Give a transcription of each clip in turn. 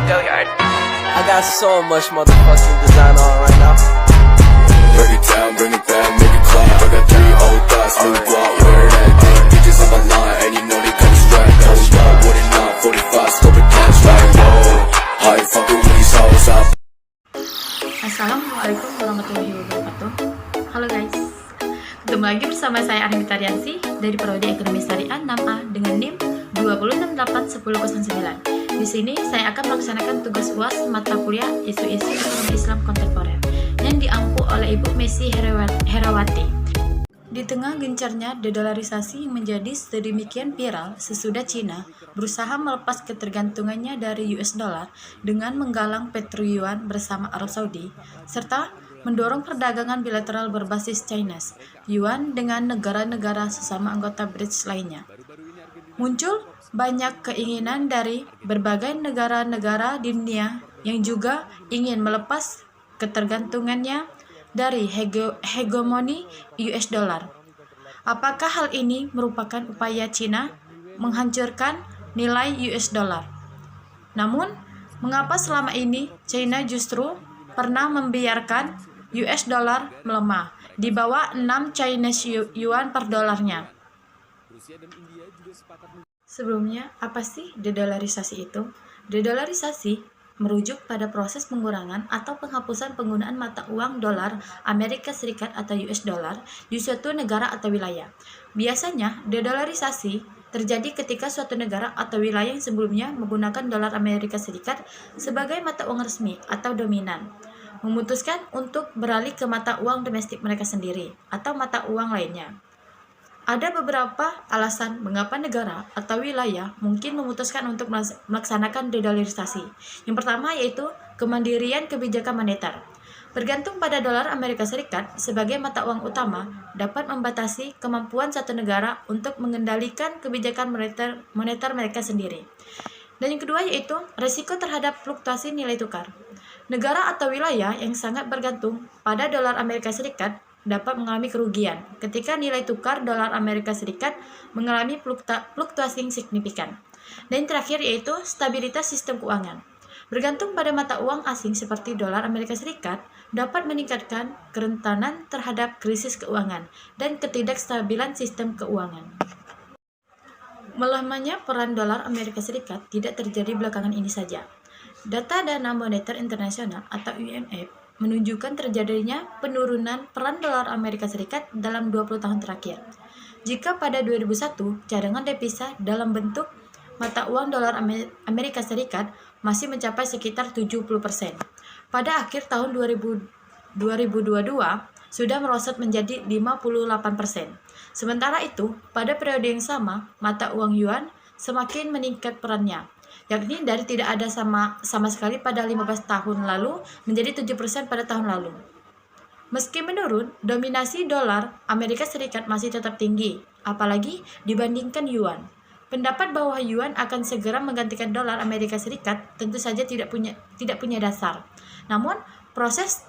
Go yard. I got so much motherfucking design on right now. Break it down, bring it back, make it clap. I got 3 old thoughts, new block, where that thing. Bitches on my line, and you know they come straight. Hold up, what it not, 45, scope it cash like, whoa. How you fucking with these hoes up? Assalamualaikum warahmatullahi wabarakatuh. Halo guys, ketemu lagi bersama saya Arnita Riansi dari Prodi Ekonomi Syariah 6A dengan NIM 2681009. Di sini saya akan melaksanakan tugas UAS mata kuliah isu-isu ekonomi Islam kontemporer yang diampu oleh Ibu Messi Herawati. Di tengah gencarnya dedolarisasi yang menjadi sedemikian viral sesudah Cina berusaha melepas ketergantungannya dari US dollar dengan menggalang petro yuan bersama Arab Saudi, serta mendorong perdagangan bilateral berbasis Chinese yuan dengan negara-negara sesama anggota BRICS lainnya. Muncul banyak keinginan dari berbagai negara-negara di dunia yang juga ingin melepas ketergantungannya dari hegemoni US dollar. Apakah hal ini merupakan upaya Cina menghancurkan nilai US dollar? Namun, mengapa selama ini China justru pernah membiarkan US dollar melemah di bawah 6 Chinese yuan per dolarnya? Sebelumnya, apa sih dedolarisasi itu? Dedolarisasi merujuk pada proses pengurangan atau penghapusan penggunaan mata uang dolar Amerika Serikat atau US dollar di suatu negara atau wilayah. Biasanya, dedolarisasi terjadi ketika suatu negara atau wilayah yang sebelumnya menggunakan dolar Amerika Serikat sebagai mata uang resmi atau dominan, memutuskan untuk beralih ke mata uang domestik mereka sendiri atau mata uang lainnya. Ada beberapa alasan mengapa negara atau wilayah mungkin memutuskan untuk melaksanakan dedolarisasi. Yang pertama yaitu kemandirian kebijakan moneter. Bergantung pada dolar Amerika Serikat sebagai mata uang utama dapat membatasi kemampuan satu negara untuk mengendalikan kebijakan moneter mereka sendiri. Dan yang kedua yaitu resiko terhadap fluktuasi nilai tukar. Negara atau wilayah yang sangat bergantung pada dolar Amerika Serikat dapat mengalami kerugian ketika nilai tukar dolar Amerika Serikat mengalami fluktuasi yang signifikan. Dan yang terakhir yaitu stabilitas sistem keuangan. Bergantung pada mata uang asing seperti dolar Amerika Serikat dapat meningkatkan kerentanan terhadap krisis keuangan dan ketidakstabilan sistem keuangan. Melemahnya peran dolar Amerika Serikat tidak terjadi belakangan ini saja. Data Dana Moneter Internasional atau IMF menunjukkan terjadinya penurunan peran dolar Amerika Serikat dalam 20 tahun terakhir. Jika pada 2001 cadangan devisa dalam bentuk mata uang dolar Amerika Serikat masih mencapai sekitar 70%. Pada akhir tahun 2022 sudah merosot menjadi 58%. Sementara itu, pada periode yang sama, mata uang yuan semakin meningkat perannya, yakni dari tidak ada sama sekali pada 15 tahun lalu menjadi 7% pada tahun lalu. Meski menurun, dominasi dolar Amerika Serikat masih tetap tinggi, apalagi dibandingkan yuan. Pendapat bahwa yuan akan segera menggantikan dolar Amerika Serikat tentu saja tidak punya dasar. Namun, proses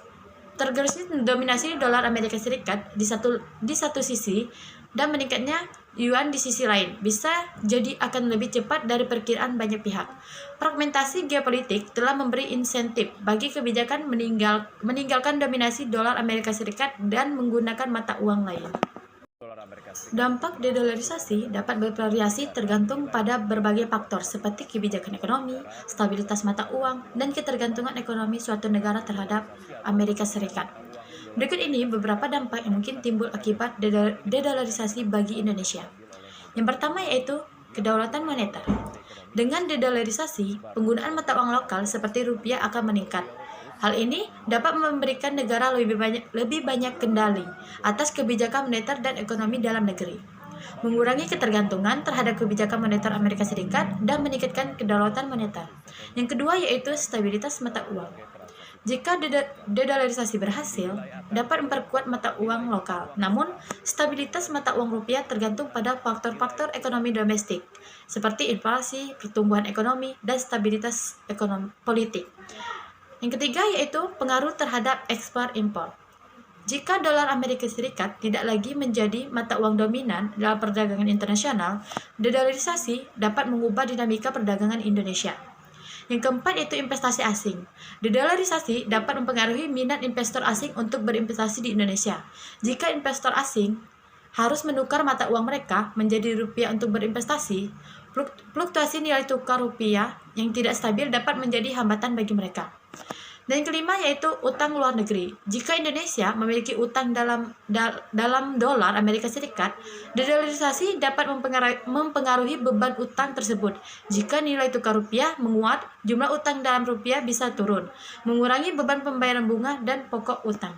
tergerusnya dominasi dolar Amerika Serikat di satu sisi dan meningkatnya yuan di sisi lain bisa jadi akan lebih cepat dari perkiraan banyak pihak. Fragmentasi geopolitik telah memberi insentif bagi kebijakan meninggalkan dominasi dolar Amerika Serikat dan menggunakan mata uang lain. Dampak dedolarisasi dapat bervariasi tergantung pada berbagai faktor seperti kebijakan ekonomi, stabilitas mata uang, dan ketergantungan ekonomi suatu negara terhadap Amerika Serikat. Berikut ini beberapa dampak yang mungkin timbul akibat dedolarisasi bagi Indonesia. Yang pertama yaitu kedaulatan moneter. Dengan dedolarisasi, penggunaan mata uang lokal seperti rupiah akan meningkat. Hal ini dapat memberikan negara lebih banyak kendali atas kebijakan moneter dan ekonomi dalam negeri, mengurangi ketergantungan terhadap kebijakan moneter Amerika Serikat dan meningkatkan kedaulatan moneter. Yang kedua yaitu stabilitas mata uang. Jika dedolarisasi berhasil, dapat memperkuat mata uang lokal. Namun, stabilitas mata uang rupiah tergantung pada faktor-faktor ekonomi domestik, seperti inflasi, pertumbuhan ekonomi, dan stabilitas ekonomi politik. Yang ketiga yaitu pengaruh terhadap ekspor-impor. Jika dolar Amerika Serikat tidak lagi menjadi mata uang dominan dalam perdagangan internasional, dedolarisasi dapat mengubah dinamika perdagangan Indonesia. Yang keempat yaitu investasi asing. Dedolarisasi dapat mempengaruhi minat investor asing untuk berinvestasi di Indonesia. Jika investor asing harus menukar mata uang mereka menjadi rupiah untuk berinvestasi, fluktuasi nilai tukar rupiah yang tidak stabil dapat menjadi hambatan bagi mereka. Dan yang kelima yaitu utang luar negeri. Jika Indonesia memiliki utang dalam dolar Amerika Serikat, dedolarisasi dapat mempengaruhi beban utang tersebut. Jika nilai tukar rupiah menguat, jumlah utang dalam rupiah bisa turun, mengurangi beban pembayaran bunga dan pokok utang.